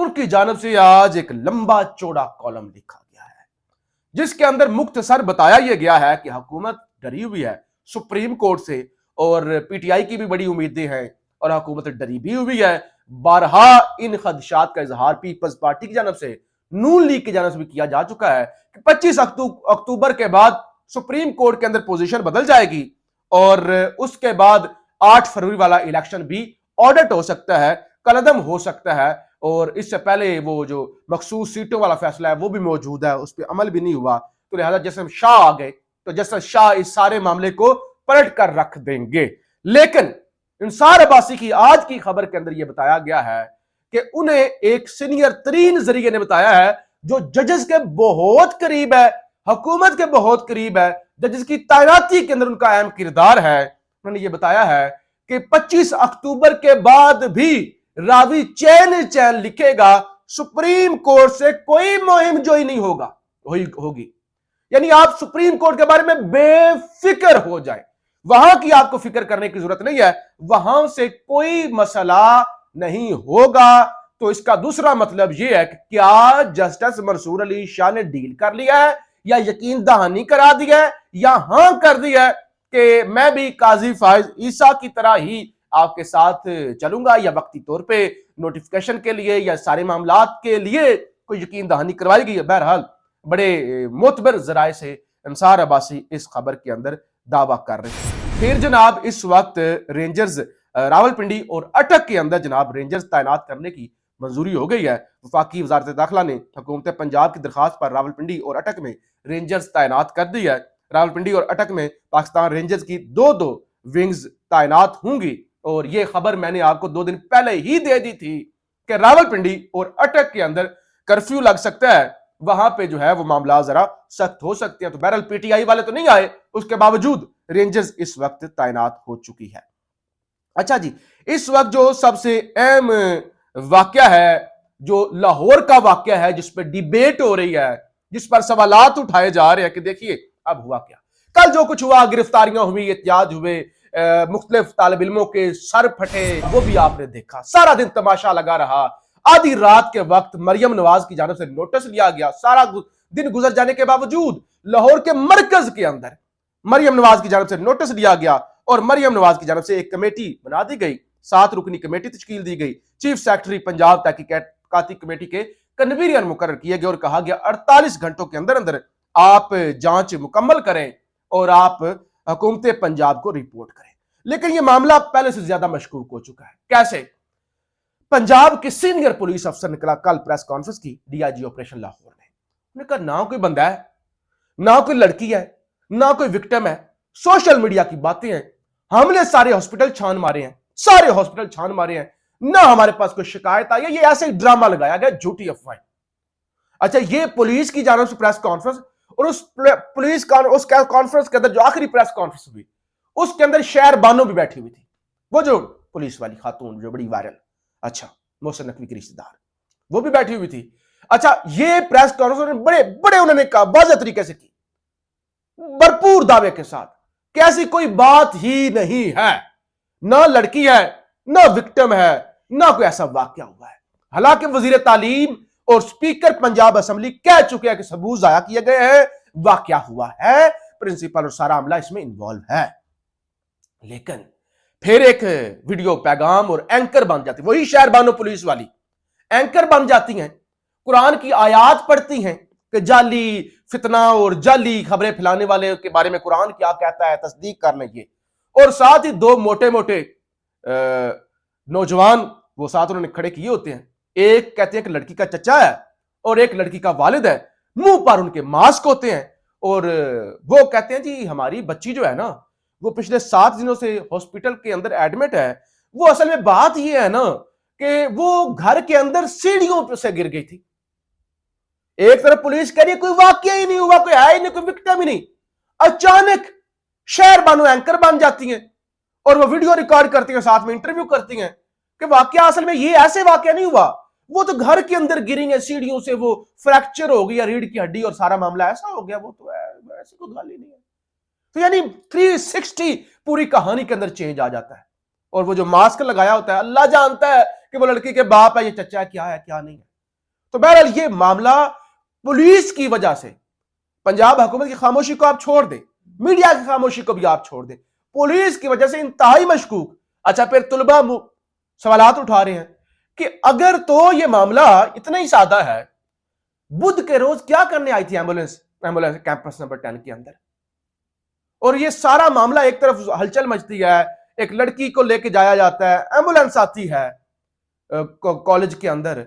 ان کی جانب سے آج ایک لمبا چوڑا کالم لکھا گیا ہے جس کے اندر مختصر بتایا یہ گیا ہے کہ حکومت ڈری ہوئی ہے سپریم کورٹ سے، اور پی ٹی آئی کی بھی بڑی امیدیں ہیں اور حکومت ڈری بھی ہوئی ہے۔ بارہا ان خدشات کا اظہار پیپلز پارٹی کی جانب سے، نون لیگ کی جانب سے بھی کیا جا چکا ہے کہ 25 اکتوبر کے بعد سپریم کورٹ کے اندر پوزیشن بدل جائے گی اور اس کے بعد 8 فروری والا الیکشن بھی آڈٹ ہو سکتا ہے، کالعدم ہو سکتا ہے، اور اس سے پہلے وہ جو مخصوص سیٹوں والا فیصلہ ہے وہ بھی موجود ہے، اس پہ عمل بھی نہیں ہوا، تو لہذا جسم شاہ آ گئے تو جسم شاہ اس سارے معاملے کو پلٹ کر رکھ دیں گے۔ لیکن انصار عباسی کی آج کی خبر کے اندر یہ بتایا گیا ہے کہ انہیں ایک سینئر ترین ذریعے نے بتایا ہے جو ججز کے بہت قریب ہے، حکومت کے بہت قریب ہے، ججز کی تعیناتی کے اندر ان کا اہم کردار ہے، انہوں نے یہ بتایا ہے کہ 25 اکتوبر کے بعد بھی راوی چین لکھے گا سپریم کورٹ سے کوئی مہم جوئی نہیں ہوگی، یعنی آپ سپریم کورٹ کے بارے میں بے فکر ہو جائیں، وہاں کی آپ کو فکر کرنے کی ضرورت نہیں ہے، وہاں سے کوئی مسئلہ نہیں ہوگا۔ تو اس کا دوسرا مطلب یہ ہے کہ کیا جسٹس منصور علی شاہ نے ڈیل کر لیا ہے یا یقین دہانی کرا دیا ہے یا ہاں کر دیا ہے کہ میں بھی قاضی فائز عیسیٰ کی طرح ہی آپ کے ساتھ چلوں گا، یا وقتی طور پہ نوٹیفیکیشن کے لیے یا سارے معاملات کے لیے کوئی یقین دہانی کروائی گئی ہے۔ بہرحال بڑے معتبر ذرائع سے انصار عباسی اس خبر کے اندر دعویٰ کر رہے ہیں۔ پھر جناب اس وقت رینجرز راولپنڈی اور اٹک کے اندر جناب رینجرز تعینات کرنے کی منظوری ہو گئی ہے۔ وفاقی وزارت داخلہ نے حکومت پنجاب کی درخواست پر راولپنڈی اور اٹک میں رینجرز تعینات کر دی ہے۔ راولپنڈی اور اٹک میں پاکستان رینجرز کی دو ونگز تعینات ہوں گی، اور یہ خبر میں نے آپ کو 2 دن پہلے ہی دے دی تھی کہ راولپنڈی اور اٹک کے اندر کرفیو لگ سکتا ہے، وہاں پہ جو ہے وہ معاملات ذرا سخت ہو سکتے ہیں۔ تو بہرحال پی ٹی آئی والے تو نہیں آئے، اس کے باوجود رینجرز اس وقت تعینات ہو چکی ہے۔ اچھا جی، اس وقت جو سب سے اہم واقعہ ہے، جو لاہور کا واقعہ ہے، جس پہ ڈیبیٹ ہو رہی ہے، جس پر سوالات اٹھائے جا رہے ہیں کہ دیکھیے اب ہوا کیا، کل جو کچھ ہوا، گرفتاریاں ہوئی، احتجاج ہوئے، مختلف طالب علموں کے سر پھٹے، وہ بھی آپ نے دیکھا، سارا دن تماشا لگا رہا۔ آدھی رات کے وقت مریم نواز کی جانب سے نوٹس لیا گیا، سارا دن گزر جانے کے باوجود لاہور کے مرکز کے اندر مریم نواز کی جانب سے نوٹس لیا گیا، اور مریم نواز کی جانب سے ایک کمیٹی بنا دی گئی، 7 رکنی کمیٹی تشکیل دی گئی، چیف سیکرٹری پنجاب تحقیقاتی کمیٹی کے کنوینر مقرر کیے گئے، اور کہا گیا 48 گھنٹوں کے اندر اندر آپ جانچ مکمل کریں اور آپ حکومت پنجاب کو رپورٹ کریں۔ لیکن یہ معاملہ پہلے سے زیادہ مشکوک ہو چکا ہے۔ کیسے؟ پنجاب کے سینئر پولیس افسر نے کل پریس کانفرنس کی، D I G operation Lahore نے، انہوں نے کہا نہ کوئی بندہ ہے، نہ کوئی لڑکی ہے، نہ کوئی وکٹم ہے، سوشل میڈیا کی باتیں ہیں، ہم نے سارے ہاسپٹل چھان مارے ہیں، نہ ہمارے پاس کوئی شکایت آئی ہے، یہ ایسے ڈرامہ لگایا گیا، جھوٹی افواہیں۔ اچھا، یہ پولیس کی جانب سے پریس کانفرنس، اور اس کانفرنس کے اندر جو آخری پریس کانفرنس ہوئی اس کے اندر شہر بانو بھی بیٹھی ہوئی تھی، وہ جو پولیس والی خاتون جو بڑی وائرل، اچھا محسن نقوی کی رشتہ دار، وہ بھی بیٹھی ہوئی تھی۔ اچھا، یہ پریس کانفرنس بڑے انہوں نے کہا، واضح طریقے سے کی، بھرپور دعوے کے ساتھ کہ ایسی کوئی بات ہی نہیں ہے، نہ لڑکی ہے، نہ وکٹم ہے، نہ کوئی ایسا واقعہ ہوا ہے۔ حالانکہ وزیر تعلیم اور سپیکر پنجاب اسمبلی کہہ چکے ہیں کہ ثبوت ضائع کیے گئے ہیں، واقعہ ہوا ہے، پرنسپل اور سارا عملہ اس میں انوالو ہے۔ لیکن پھر ایک ویڈیو پیغام اور اینکر بن جاتی، وہی شہر بانو پولیس والی اینکر بن جاتی ہیں، قرآن کی آیات پڑھتی ہیں کہ جعلی فتنہ اور جعلی خبریں پھیلانے والے کے بارے میں قرآن کیا کہتا ہے، تصدیق کر لیجیے، اور ساتھ ہی 2 موٹے نوجوان وہ ساتھ انہوں نے کھڑے کیے ہوتے ہیں، ایک کہتے ہیں کہ لڑکی کا چچا ہے اور ایک لڑکی کا والد ہے، منہ پر ان کے ماسک ہوتے ہیں، اور وہ کہتے ہیں جی ہماری بچی جو ہے نا وہ پچھلے 7 دنوں سے ہاسپٹل کے اندر ایڈمٹ ہے۔ وہ اصل میں بات یہ ہے نا کہ وہ گھر کے اندر سیڑھیوں سے گر گئی تھی۔ ایک طرف پولیس کہہ رہی ہے کوئی واقعہ ہی نہیں ہوا، کوئی ہے ہی نہیں، کوئی وکٹم ہی نہیں، اچانک شہر بانو اینکر بن جاتی ہیں اور وہ ویڈیو ریکارڈ کرتی ہیں، ساتھ میں انٹرویو کرتی ہیں کہ واقعہ اصل میں یہ ایسے واقعہ نہیں ہوا، وہ تو گھر کے اندر گری ہیں سیڑھیوں سے، وہ فریکچر ہو گئی ریڑھ کی ہڈی اور سارا معاملہ ایسا ہو گیا، وہ تو ایسی کوئی گل ہی نہیں ہے۔ تو یعنی 360 پوری کہانی کے اندر چینج آ جاتا ہے، اور وہ جو ماسک لگایا ہوتا ہے اللہ جانتا ہے کہ وہ لڑکی کے باپ ہے، یہ چچا ہے، کیا نہیں ہے۔ تو بہرحال یہ معاملہ پولیس کی وجہ سے، پنجاب حکومت کی خاموشی کو آپ چھوڑ دیں، میڈیا کی خاموشی کو بھی آپ چھوڑ دیں، پولیس کی وجہ سے انتہائی مشکوک۔ اچھا پھر طلبہ سوالات اٹھا رہے ہیں کہ اگر تو یہ معاملہ اتنا ہی سادہ ہے، بدھ کے روز کیا کرنے آئی تھی ایمبولینس کیمپس نمبر 10 کے اندر؟ اور یہ سارا معاملہ ایک طرف ہلچل مچتی ہے، ایک لڑکی کو لے کے جایا جاتا ہے، ایمبولینس آتی ہے کالج کے اندر،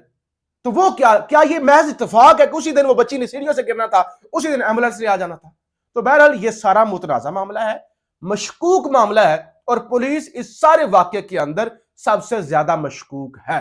تو وہ کیا یہ محض اتفاق ہے کہ اسی دن وہ بچی نے سیڑھیوں سے گرنا تھا، اسی دن ایمبولینس لے آ جانا تھا؟ تو بہرحال یہ سارا متنازع معاملہ ہے، مشکوک معاملہ ہے، اور پولیس اس سارے واقعے کے اندر سب سے زیادہ مشکوک ہے۔